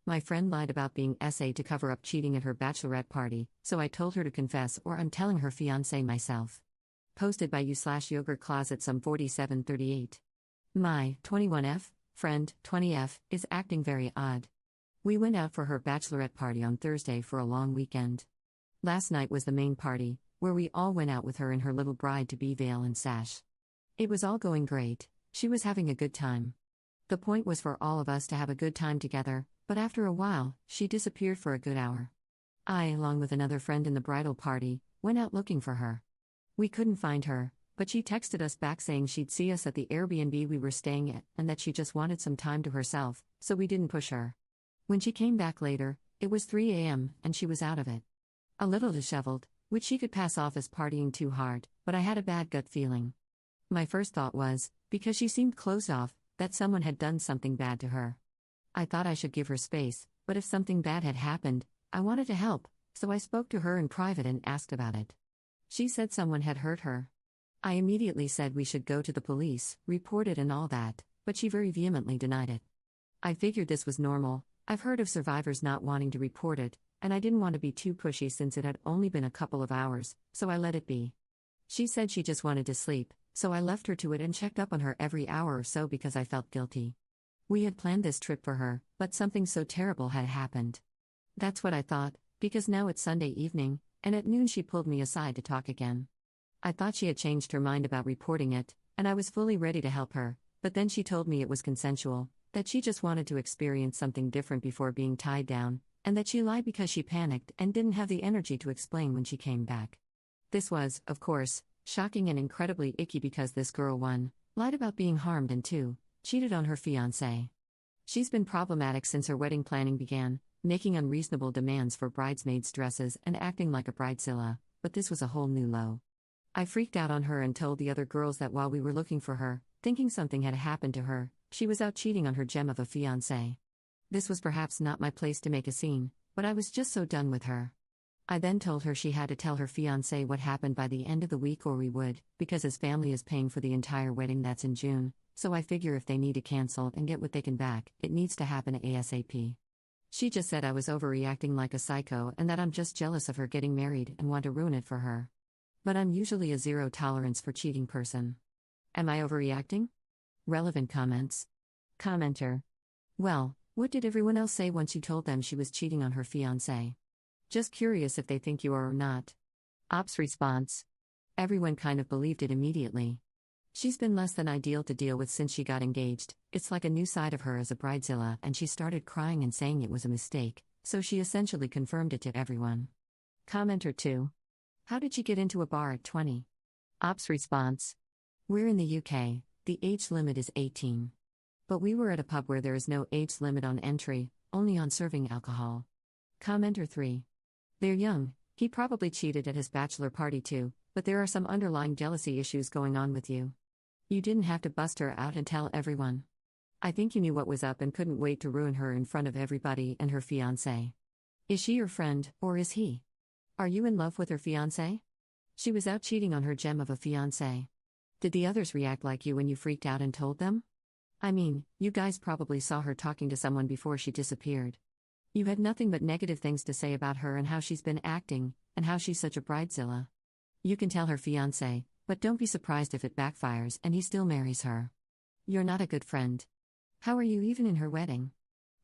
My friend lied about being SA to cover up cheating at her bachelorette party, so I told her to confess or I'm telling her fiancé myself. Posted by you/yogurt closet some 4738. My 21F friend 20F is acting very odd. We went out for her bachelorette party on Thursday for a long weekend. Last night was the main party, where we all went out with her in her little bride-to-be veil and sash. It was all going great, she was having a good time. The point was for all of us to have a good time together, but after a while, she disappeared for a good hour. I, along with another friend in the bridal party, went out looking for her. We couldn't find her, but she texted us back saying she'd see us at the Airbnb we were staying at and that she just wanted some time to herself, so we didn't push her. When she came back later, it was 3 a.m. and she was out of it. A little disheveled, which she could pass off as partying too hard, but I had a bad gut feeling. My first thought was, because she seemed closed off, that someone had done something bad to her. I thought I should give her space, but if something bad had happened, I wanted to help, so I spoke to her in private and asked about it. She said someone had hurt her. I immediately said we should go to the police, report it and all that, but she very vehemently denied it. I figured this was normal. I've heard of survivors not wanting to report it, and I didn't want to be too pushy since it had only been a couple of hours, so I let it be. She said she just wanted to sleep, so I left her to it and checked up on her every hour or so because I felt guilty. We had planned this trip for her, but something so terrible had happened. That's what I thought, because now it's Sunday evening, and at noon she pulled me aside to talk again. I thought she had changed her mind about reporting it, and I was fully ready to help her, but then she told me it was consensual, that she just wanted to experience something different before being tied down, and that she lied because she panicked and didn't have the energy to explain when she came back. This was, of course, shocking and incredibly icky because this girl, 1, lied about being harmed and 2, cheated on her fiancé. She's been problematic since her wedding planning began, making unreasonable demands for bridesmaids' dresses and acting like a bridezilla, but this was a whole new low. I freaked out on her and told the other girls that while we were looking for her, thinking something had happened to her, she was out cheating on her gem of a fiancé. This was perhaps not my place to make a scene, but I was just so done with her. I then told her she had to tell her fiancé what happened by the end of the week or we would, because his family is paying for the entire wedding that's in June, so I figure if they need to cancel and get what they can back, it needs to happen ASAP. She just said I was overreacting like a psycho and that I'm just jealous of her getting married and want to ruin it for her. But I'm usually a zero tolerance for cheating person. Am I overreacting? Relevant comments. Commenter. Well, what did everyone else say once you told them she was cheating on her fiancé? Just curious if they think you are or not. Ops response. Everyone kind of believed it immediately. She's been less than ideal to deal with since she got engaged. It's like a new side of her as a bridezilla, and she started crying and saying it was a mistake, so she essentially confirmed it to everyone. Commenter 2. How did she get into a bar at 20? Ops response. We're in the UK, the age limit is 18. But we were at a pub where there is no age limit on entry, only on serving alcohol. Commenter 3. They're young, he probably cheated at his bachelor party too, but there are some underlying jealousy issues going on with you. You didn't have to bust her out and tell everyone. I think you knew what was up and couldn't wait to ruin her in front of everybody and her fiancé. Is she your friend, or is he? Are you in love with her fiancé? She was out cheating on her gem of a fiancé. Did the others react like you when you freaked out and told them? I mean, you guys probably saw her talking to someone before she disappeared. You had nothing but negative things to say about her and how she's been acting, and how she's such a bridezilla. You can tell her fiancé, but don't be surprised if it backfires and he still marries her. You're not a good friend. How are you even in her wedding?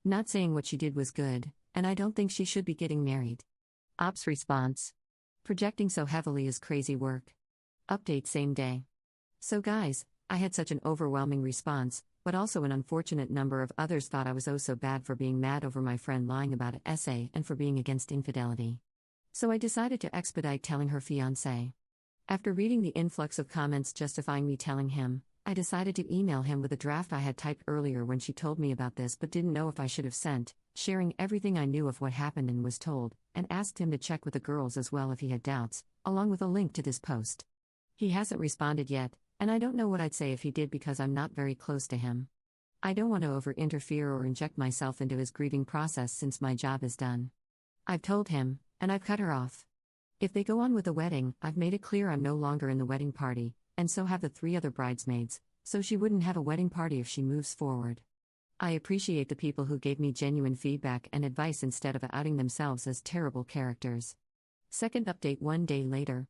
Not saying what she did was good, and I don't think she should be getting married. Ops response. Projecting so heavily is crazy work. Update same day. So guys, I had such an overwhelming response, but also an unfortunate number of others thought I was oh so bad for being mad over my friend lying about an essay and for being against infidelity. So I decided to expedite telling her fiancé. After reading the influx of comments justifying me telling him, I decided to email him with a draft I had typed earlier when she told me about this but didn't know if I should have sent, sharing everything I knew of what happened and was told, and asked him to check with the girls as well if he had doubts, along with a link to this post. He hasn't responded yet, and I don't know what I'd say if he did because I'm not very close to him. I don't want to over-interfere or inject myself into his grieving process since my job is done. I've told him, and I've cut her off. If they go on with the wedding, I've made it clear I'm no longer in the wedding party, and so have the 3 other bridesmaids, so she wouldn't have a wedding party if she moves forward. I appreciate the people who gave me genuine feedback and advice instead of outing themselves as terrible characters. Second update 1 day later.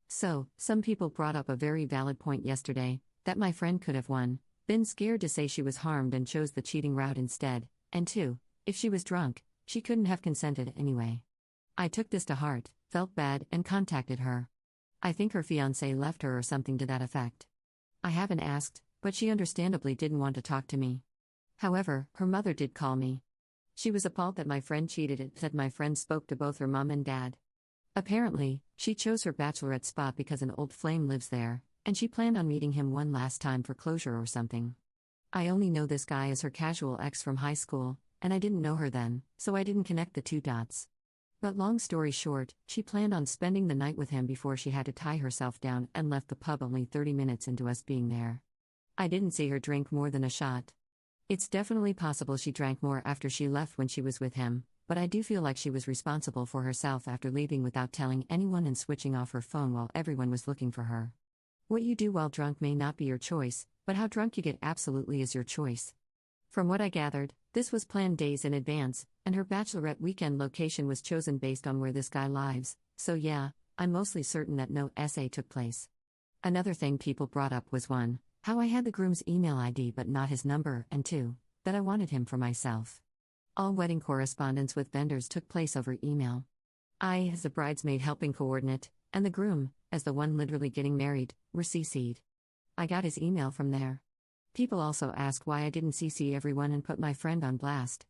So, some people brought up a very valid point yesterday that my friend could have 1. Been scared to say she was harmed and chose the cheating route instead, and 2. If she was drunk, she couldn't have consented anyway. I took this to heart, felt bad, and contacted her. I think her fiancé left her or something to that effect. I haven't asked, but she understandably didn't want to talk to me. However, her mother did call me. She was appalled that my friend cheated and said my friend spoke to both her mom and dad. Apparently, she chose her bachelorette spot because an old flame lives there, and she planned on meeting him one last time for closure or something. I only know this guy as her casual ex from high school, and I didn't know her then, so I didn't connect the two dots. But long story short, she planned on spending the night with him before she had to tie herself down and left the pub only 30 minutes into us being there. I didn't see her drink more than a shot. It's definitely possible she drank more after she left when she was with him, but I do feel like she was responsible for herself after leaving without telling anyone and switching off her phone while everyone was looking for her. What you do while drunk may not be your choice, but how drunk you get absolutely is your choice. From what I gathered, this was planned days in advance, and her bachelorette weekend location was chosen based on where this guy lives, so yeah, I'm mostly certain that no SA took place. Another thing people brought up was 1. How I had the groom's email ID but not his number, and 2. That I wanted him for myself. All wedding correspondence with vendors took place over email. I, as the bridesmaid helping coordinate, and the groom, as the one literally getting married, were CC'd. I got his email from there. People also ask why I didn't CC everyone and put my friend on blast.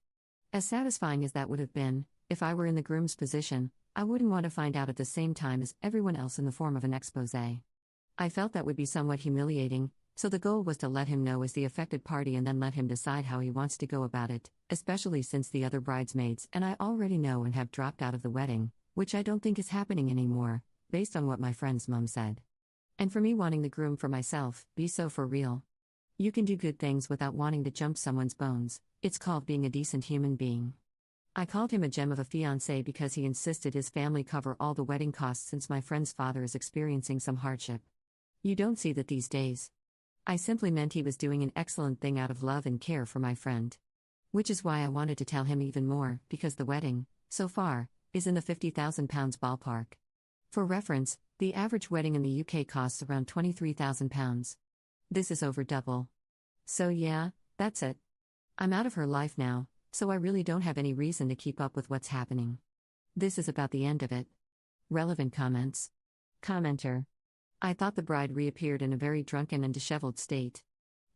As satisfying as that would have been, if I were in the groom's position, I wouldn't want to find out at the same time as everyone else in the form of an exposé. I felt that would be somewhat humiliating, so the goal was to let him know as the affected party and then let him decide how he wants to go about it, especially since the other bridesmaids and I already know and have dropped out of the wedding, which I don't think is happening anymore, based on what my friend's mom said. And for me wanting the groom for myself, be so for real. You can do good things without wanting to jump someone's bones, it's called being a decent human being. I called him a gem of a fiancé because he insisted his family cover all the wedding costs since my friend's father is experiencing some hardship. You don't see that these days. I simply meant he was doing an excellent thing out of love and care for my friend. Which is why I wanted to tell him even more, because the wedding, so far, is in the £50,000 ballpark. For reference, the average wedding in the UK costs around £23,000. This is over double. So yeah, that's it. I'm out of her life now, so I really don't have any reason to keep up with what's happening. This is about the end of it. Relevant comments. Commenter. I thought the bride reappeared in a very drunken and disheveled state.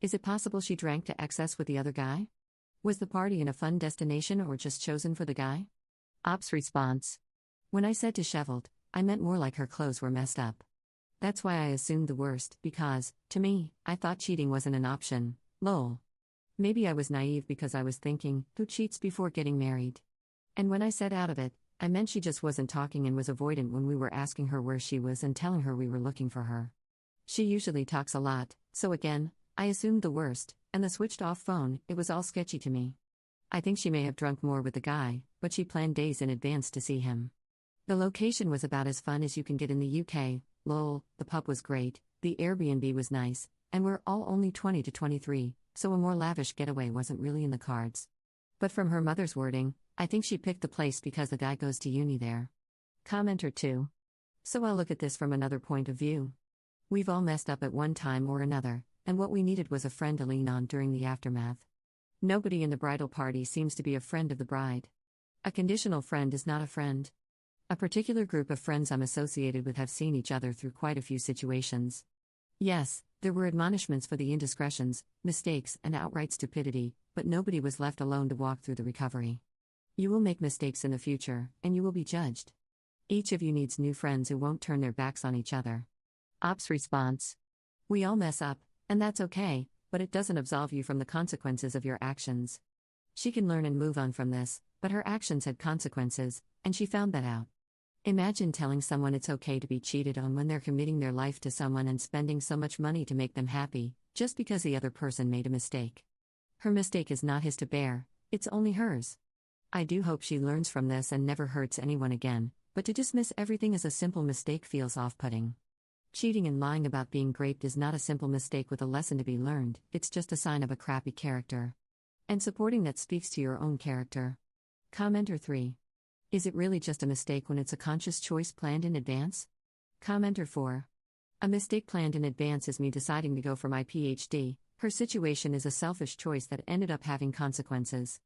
Is it possible she drank to excess with the other guy? Was the party in a fun destination or just chosen for the guy? Ops response. When I said disheveled, I meant more like her clothes were messed up. That's why I assumed the worst, because, to me, I thought cheating wasn't an option, lol. Maybe I was naive because I was thinking, who cheats before getting married? And when I said out of it, I meant she just wasn't talking and was avoidant when we were asking her where she was and telling her we were looking for her. She usually talks a lot, so again, I assumed the worst, and the switched off phone, it was all sketchy to me. I think she may have drunk more with the guy, but she planned days in advance to see him. The location was about as fun as you can get in the UK, lol, the pub was great, the Airbnb was nice, and we're all only 20 to 23, so a more lavish getaway wasn't really in the cards. But from her mother's wording, I think she picked the place because the guy goes to uni there. Commenter 2. So I'll look at this from another point of view. We've all messed up at one time or another, and what we needed was a friend to lean on during the aftermath. Nobody in the bridal party seems to be a friend of the bride. A conditional friend is not a friend. A particular group of friends I'm associated with have seen each other through quite a few situations. Yes, there were admonishments for the indiscretions, mistakes, and outright stupidity, but nobody was left alone to walk through the recovery. You will make mistakes in the future, and you will be judged. Each of you needs new friends who won't turn their backs on each other. Ops response. We all mess up, and that's okay, but it doesn't absolve you from the consequences of your actions. She can learn and move on from this, but her actions had consequences, and she found that out. Imagine telling someone it's okay to be cheated on when they're committing their life to someone and spending so much money to make them happy, just because the other person made a mistake. Her mistake is not his to bear, it's only hers. I do hope she learns from this and never hurts anyone again, but to dismiss everything as a simple mistake feels off-putting. Cheating and lying about being raped is not a simple mistake with a lesson to be learned, it's just a sign of a crappy character. And supporting that speaks to your own character. Commenter 3. Is it really just a mistake when it's a conscious choice planned in advance? Commenter 4. A mistake planned in advance is me deciding to go for my PhD. Her situation is a selfish choice that ended up having consequences.